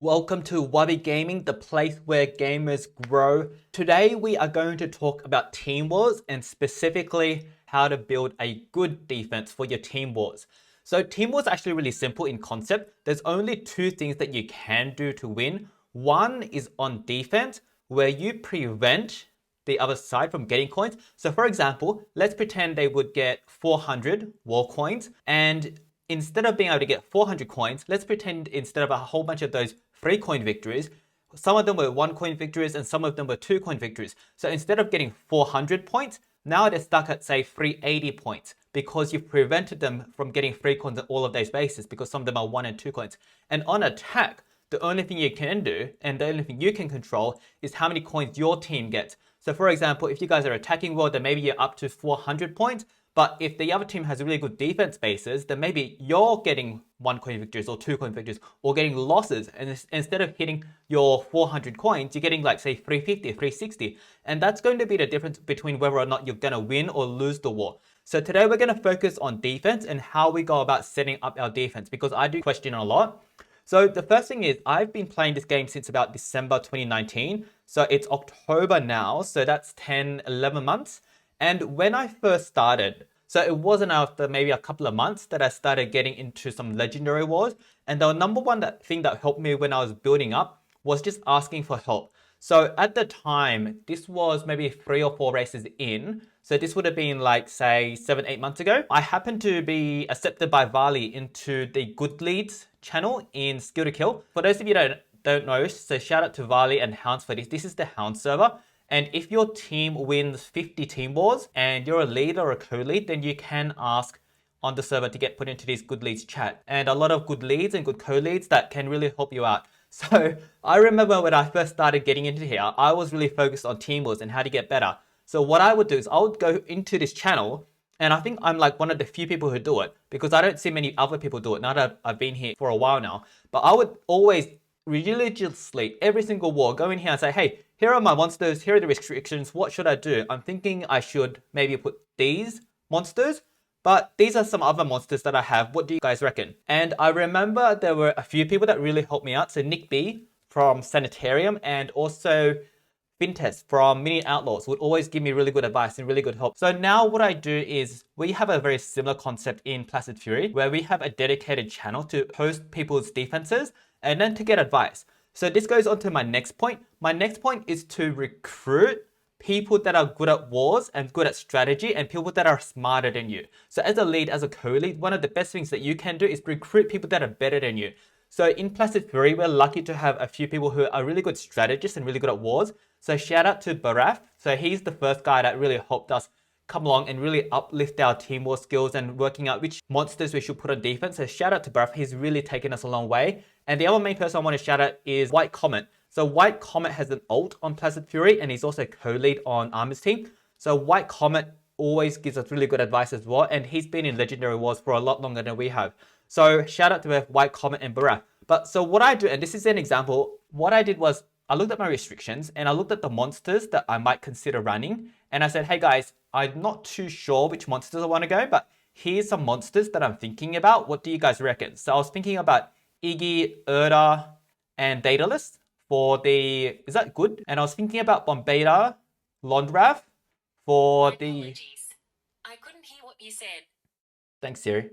Welcome to Wubby Gaming, the place where gamers grow. Today we are going to talk about team wars and specifically how to build a good defense for your team wars. So team wars are actually really simple in concept. There's only two things that you can do to win. One is on defense, where you prevent the other side from getting coins. So for example, let's pretend they would get 400 war coins, and instead of being able to get 400 coins, let's pretend instead of a whole bunch of those 3-coin victories, some of them were 1-coin victories and some of them were 2-coin victories. So instead of getting 400 points, now they're stuck at say 380 points because you've prevented them from getting 3 coins on all of those bases because some of them are 1 and 2 coins. And on attack, the only thing you can do and the only thing you can control is how many coins your team gets. So for example, if you guys are attacking well, then maybe you're up to 400 points. But if the other team has really good defense bases, then maybe you're getting 1-coin victories or 2-coin victories or getting losses. And instead of hitting your 400 coins, you're getting like say 350, 360. And that's going to be the difference between whether or not you're going to win or lose the war. So today we're going to focus on defense and how we go about setting up our defense, because I do question a lot. So the first thing is I've been playing this game since about December 2019. So it's October now. So that's 10, 11 months. And when I first started, so it wasn't after maybe a couple of months that I started getting into some legendary wars. And the number one thing that helped me when I was building up was just asking for help. So at the time, this was maybe 3 or 4 races in. So this would have been like, say, 7, 8 months ago. I happened to be accepted by Vali into the Good Leads channel in Skill to Kill. For those of you that don't know, so shout out to Vali and Hounds for this. This is the Hound server. And if your team wins 50 team wars and you're a lead or a co-lead, then you can ask on the server to get put into this good leads chat. And a lot of good leads and good co-leads that can really help you out. So I remember when I first started getting into here, I was really focused on team wars and how to get better. So what I would do is I would go into this channel, and I think I'm like one of the few people who do it because I don't see many other people do it now that I've been here for a while now. But I would always religiously, every single war, go in here and say, hey, here are my monsters, here are the restrictions, what should I do? I'm thinking I should maybe put these monsters, but these are some other monsters that I have. What do you guys reckon? And I remember there were a few people that really helped me out. So Nick B from Sanitarium and also Fintes from Mini Outlaws would always give me really good advice and really good help. So now what I do is we have a very similar concept in Placid Fury where we have a dedicated channel to post people's defenses and then to get advice. So this goes on to my next point. My next point is to recruit people that are good at wars and good at strategy and people that are smarter than you. So as a lead, as a co-lead, one of the best things that you can do is recruit people that are better than you. So in Placid Fury, we're lucky to have a few people who are really good strategists and really good at wars. So shout out to Baraf. So he's the first guy that really helped us come along and really uplift our team war skills and working out which monsters we should put on defense. So shout out to Baraf. He's really taken us a long way. And the other main person I want to shout out is White Comet. So White Comet has an ult on Placid Fury and he's also co-lead on Armor's team. So White Comet always gives us really good advice as well. And he's been in Legendary Wars for a lot longer than we have. So shout out to both White Comet and Baraf. But so what I do, and this is an example, what I did was I looked at my restrictions and I looked at the monsters that I might consider running. And I said, hey guys, I'm not too sure which monsters I want to go, but here's some monsters that I'm thinking about. What do you guys reckon? So I was thinking about Iggy, Erda, and Daedalus for the... Is that good? And I was thinking about Bombarda, Londrav for the... Apologies. I couldn't hear what you said. Thanks, Siri.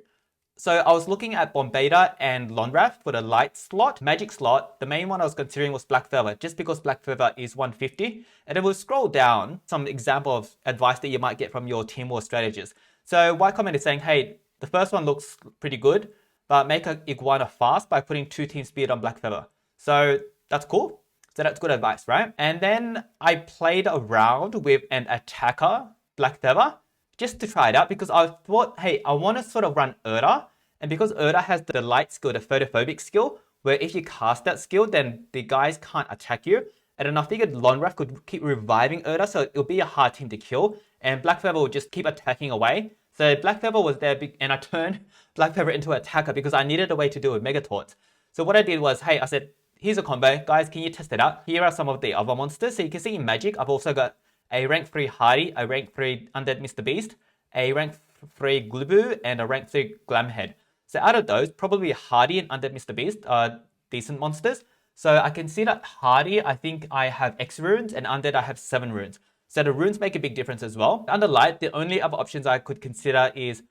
So I was looking at Bombarda and Londrav for the light slot. Magic slot, the main one I was considering was Black Feather, just because Black Feather is 150. And then we'll scroll down some example of advice that you might get from your team war strategist. So White Comment is saying, hey, the first one looks pretty good, but make a Iguana fast by putting 2 team speed on Black Feather. So that's cool. So that's good advice, right? And then I played around with an attacker, Black Feather, just to try it out because I thought, hey, I want to sort of run Erda. And because Erda has the light skill, the photophobic skill, where if you cast that skill, then the guys can't attack you. And then I figured Londrav could keep reviving Erda, so it'll be a hard team to kill. And Black Feather will just keep attacking away. So Black Feather was there, and I turned Black Feather into an attacker because I needed a way to do it with Mega Torts. So what I did was, hey, I said, here's a combo. Guys, can you test it out? Here are some of the other monsters. So you can see in Magic, I've also got a rank 3 Hardy, a rank 3 Undead Mr. Beast, a rank 3 Glubu, and a rank 3 Glamhead. So out of those, probably Hardy and Undead Mr. Beast are decent monsters. So I can see that Hardy, I think I have X runes, and Undead I have 7 runes. So the runes make a big difference as well. Under Light, the only other options I could consider is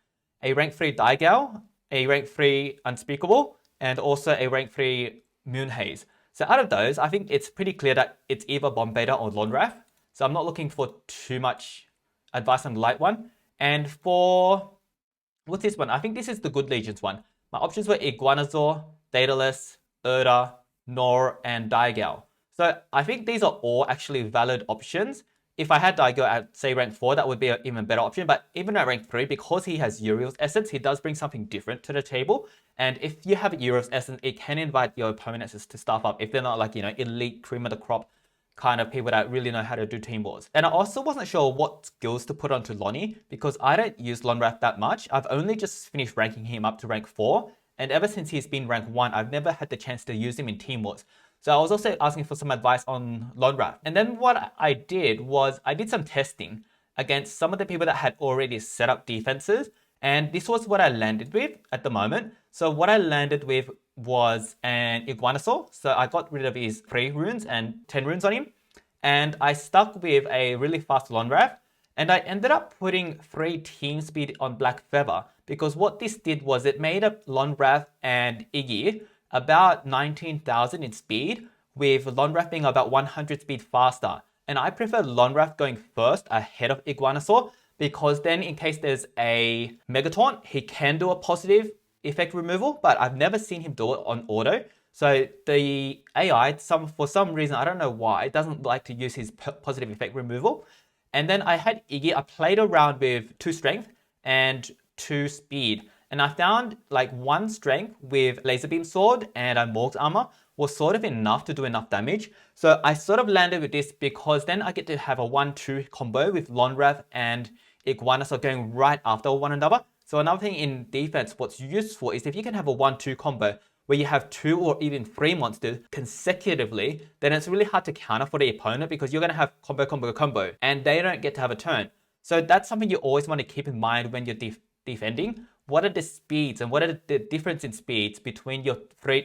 a rank 3 Daigao, a rank 3 Unspeakable, and also a rank 3 Moonhaze. So out of those, I think it's pretty clear that it's either Bombeta or Lonrath. So I'm not looking for too much advice on the light one. And for, what's this one? I think this is the Good Legions one. My options were Iguanazor, Daedalus, Erda, Nor, and Daigao. So I think these are all actually valid options. If I had Daigo at, say, rank 4, that would be an even better option. But even at rank 3, because he has Uriel's Essence, he does bring something different to the table. And if you have Uriel's Essence, it can invite your opponents to staff up if they're not like, elite cream of the crop kind of people that really know how to do team wars. And I also wasn't sure what skills to put onto Lonnie because I don't use Lonrath that much. I've only just finished ranking him up to rank 4. And ever since he's been rank 1, I've never had the chance to use him in team wars. So I was also asking for some advice on Lonrath. And then what I did was I did some testing against some of the people that had already set up defenses. And this was what I landed with at the moment. So what I landed with was an Iguanazor. So I got rid of his 3 runes and 10 runes on him. And I stuck with a really fast Lonrath. And I ended up putting 3 team speed on Black Feather. Because what this did was it made up Lonrath and Iggy about 19,000 in speed, with Lonrath being about 100 speed faster. And I prefer Lonrath going first ahead of Iguanazor, because then in case there's a Megataunt, he can do a positive effect removal, but I've never seen him do it on auto. So the AI, for some reason, I don't know why, doesn't like to use his positive effect removal. And then I had Iggy, I played around with 2 strength and 2 speed. And I found like 1 strength with Laser Beam Sword and a Morg's Armor was sort of enough to do enough damage. So I sort of landed with this because then I get to have a 1-2 combo with Lonrath and Iguanazor going right after one another. So another thing in defense, what's useful is if you can have a 1-2 combo where you have 2 or even 3 monsters consecutively, then it's really hard to counter for the opponent because you're going to have combo, and they don't get to have a turn. So that's something you always want to keep in mind when you're defending. What are the speeds and what are the difference in speeds between your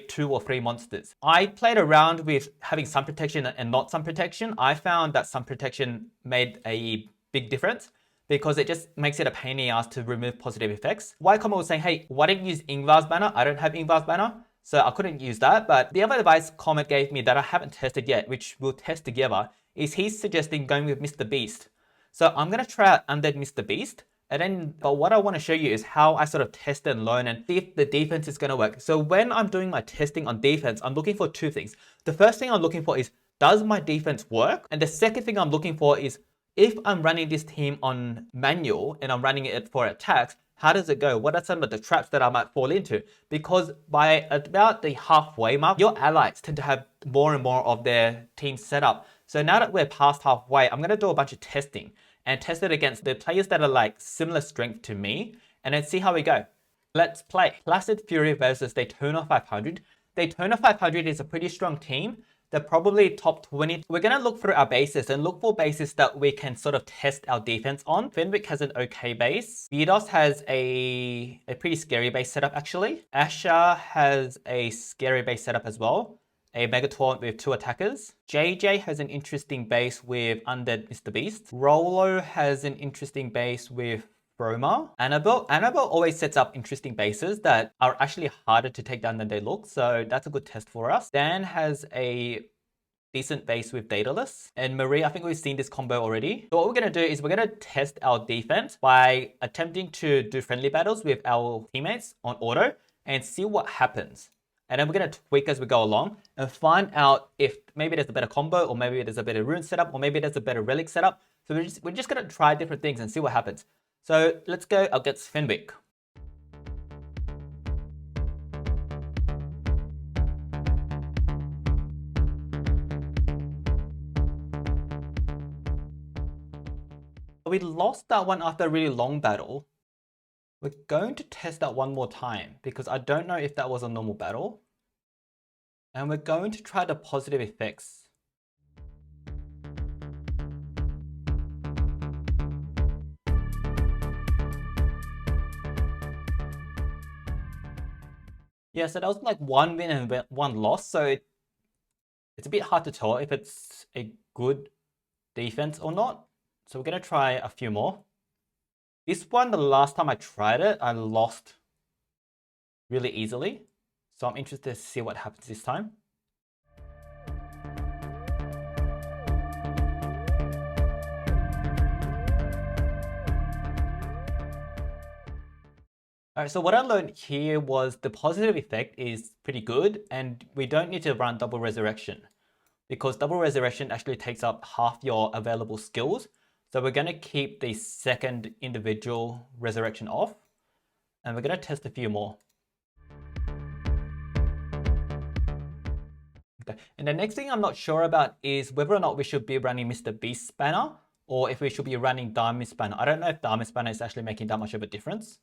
2 or 3 monsters? I played around with having Sun Protection and not Sun Protection. I found that Sun Protection made a big difference because it just makes it a pain in the ass to remove positive effects. Comment was saying, hey, why don't you use Ingvar's banner? I don't have Ingvar's banner, so I couldn't use that. But the other advice Comment gave me that I haven't tested yet, which we'll test together, is he's suggesting going with Mr. Beast. So I'm going to try out Undead Mr. Beast. But what I want to show you is how I sort of test and learn and see if the defense is going to work. So when I'm doing my testing on defense, I'm looking for 2 things. The first thing I'm looking for is, does my defense work? And the second thing I'm looking for is, if I'm running this team on manual and I'm running it for attacks, how does it go? What are some of the traps that I might fall into? Because by about the halfway mark, your allies tend to have more and more of their team set up. So now that we're past halfway, I'm going to do a bunch of testing and test it against the players that are like similar strength to me, and then see how we go. Let's play. Placid Fury versus Daytona 500. Daytona 500 is a pretty strong team. They're probably top 20. We're going to look through our bases and look for bases that we can sort of test our defense on. Fenwick has an okay base. Vidos has a pretty scary base setup actually. Asher has a scary base setup as well. A Megataunt with 2 attackers. JJ has an interesting base with Undead Mr. Beast. Rolo has an interesting base with Broma. Annabelle always sets up interesting bases that are actually harder to take down than they look, so that's a good test for us. Dan has a decent base with Daedalus. And Marie, I think we've seen this combo already. So what we're going to do is we're going to test our defense by attempting to do friendly battles with our teammates on auto and see what happens. And then we're going to tweak as we go along and find out if maybe there's a better combo, or maybe there's a better rune setup, or maybe there's a better relic setup. So we're just going to try different things and see what happens. So let's go against Fenwick. We lost that one after a really long battle. We're going to test that one more time because I don't know if that was a normal battle. And we're going to try the positive effects. Yeah, so that was like 1 win and 1 loss. So It's a bit hard to tell if it's a good defense or not. So we're going to try a few more. This one, the last time I tried it, I lost really easily. So I'm interested to see what happens this time. Alright, so what I learned here was the positive effect is pretty good, and we don't need to run double resurrection because double resurrection actually takes up half your available skills. So we're going to keep the second individual resurrection off, and we're going to test a few more. Okay. And the next thing I'm not sure about is whether or not we should be running Mr. Beast's banner or if we should be running Diamond's banner. I don't know if Diamond's banner is actually making that much of a difference.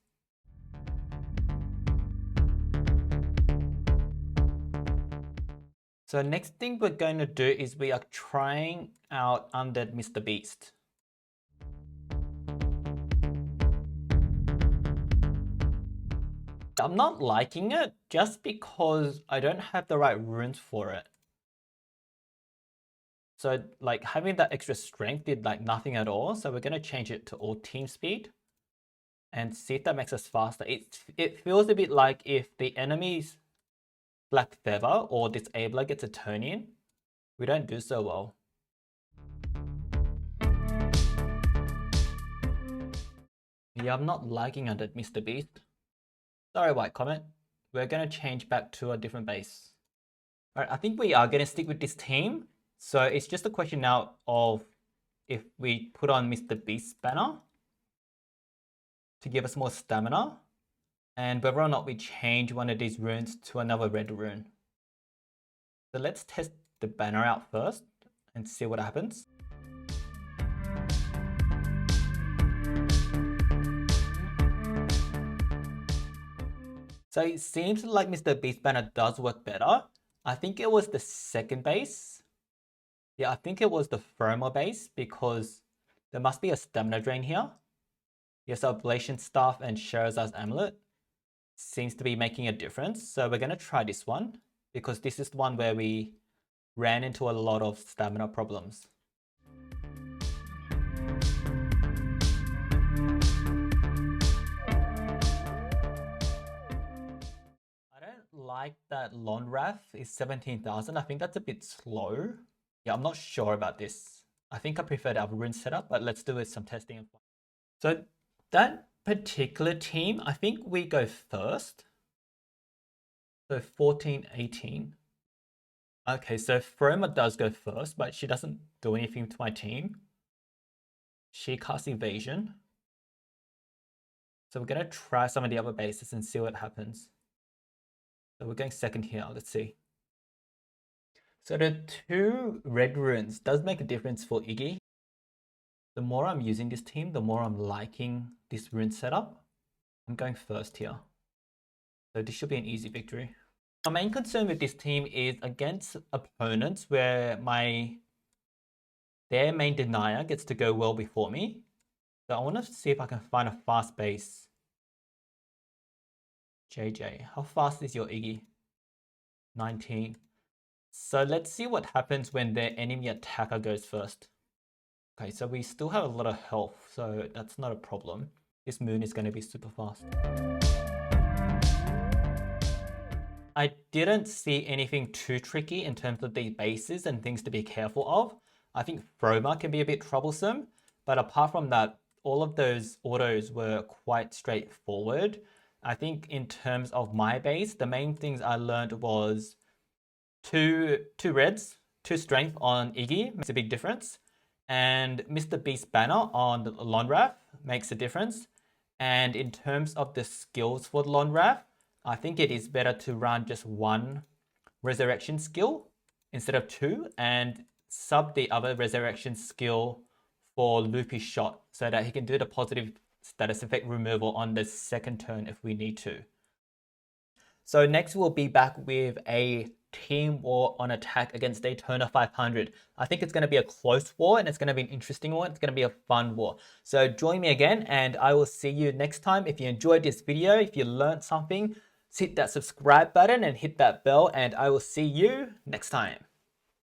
So next thing we're going to do is we are trying out Undead Mr. Beast. I'm not liking it just because I don't have the right runes for it. So like having that extra strength did like nothing at all. So we're going to change it to all team speed and see if that makes us faster. It feels a bit like if the enemy's Black Feather or Disabler gets a turn in, we don't do so well. Yeah, I'm not liking Undead Mr. Beast. Sorry, White Comet. We're going to change back to a different base. Alright, I think we are going to stick with this team. So it's just a question now of if we put on Mr. Beast's banner to give us more stamina, and whether or not we change one of these runes to another red rune. So let's test the banner out first and see what happens. So it seems like Mr. Beast banner does work better. I think it was the second base. Yeah, I think it was the Thermal base because there must be a stamina drain here. Yes, Ablation Staff and Sherazad's Amulet seems to be making a difference. So we're going to try this one because this is the one where we ran into a lot of stamina problems. I don't like that Lonrath is 17,000. I think that's a bit slow. Yeah, I'm not sure about this. I think I prefer the other rune setup, but let's do some testing. So that particular team, I think we go first. So 14, 18. Okay, so Froma does go first, but she doesn't do anything to my team. She casts Evasion. So we're going to try some of the other bases and see what happens. So we're going second here. Let's see. So the two red runes does make a difference for Iggy. The more I'm using this team, the more I'm liking this rune setup. I'm going first here. So this should be an easy victory. My main concern with this team is against opponents where their main denier gets to go well before me. So I want to see if I can find a fast base. JJ, how fast is your Iggy? 19. So let's see what happens when their enemy attacker goes first. Okay, so we still have a lot of health, so that's not a problem. This moon is going to be super fast. I didn't see anything too tricky in terms of the bases and things to be careful of. I think Froma can be a bit troublesome, but apart from that, all of those autos were quite straightforward. I think in terms of my base, the main things I learned was two reds, 2 strength on Iggy makes a big difference. And Mr. Beast banner on Lonrath makes a difference. And in terms of the skills for Lonrath, I think it is better to run just 1 resurrection skill instead of 2 and sub the other resurrection skill for Loopy Shot so that he can do the positive status effect removal on the second turn if we need to. So next we'll be back with a team war on attack against Daytona 500. I think it's going to be a close war and it's going to be an interesting one. It's going to be a fun war. So join me again and I will see you next time. If you enjoyed this video, if you learned something, hit that subscribe button and hit that bell and I will see you next time.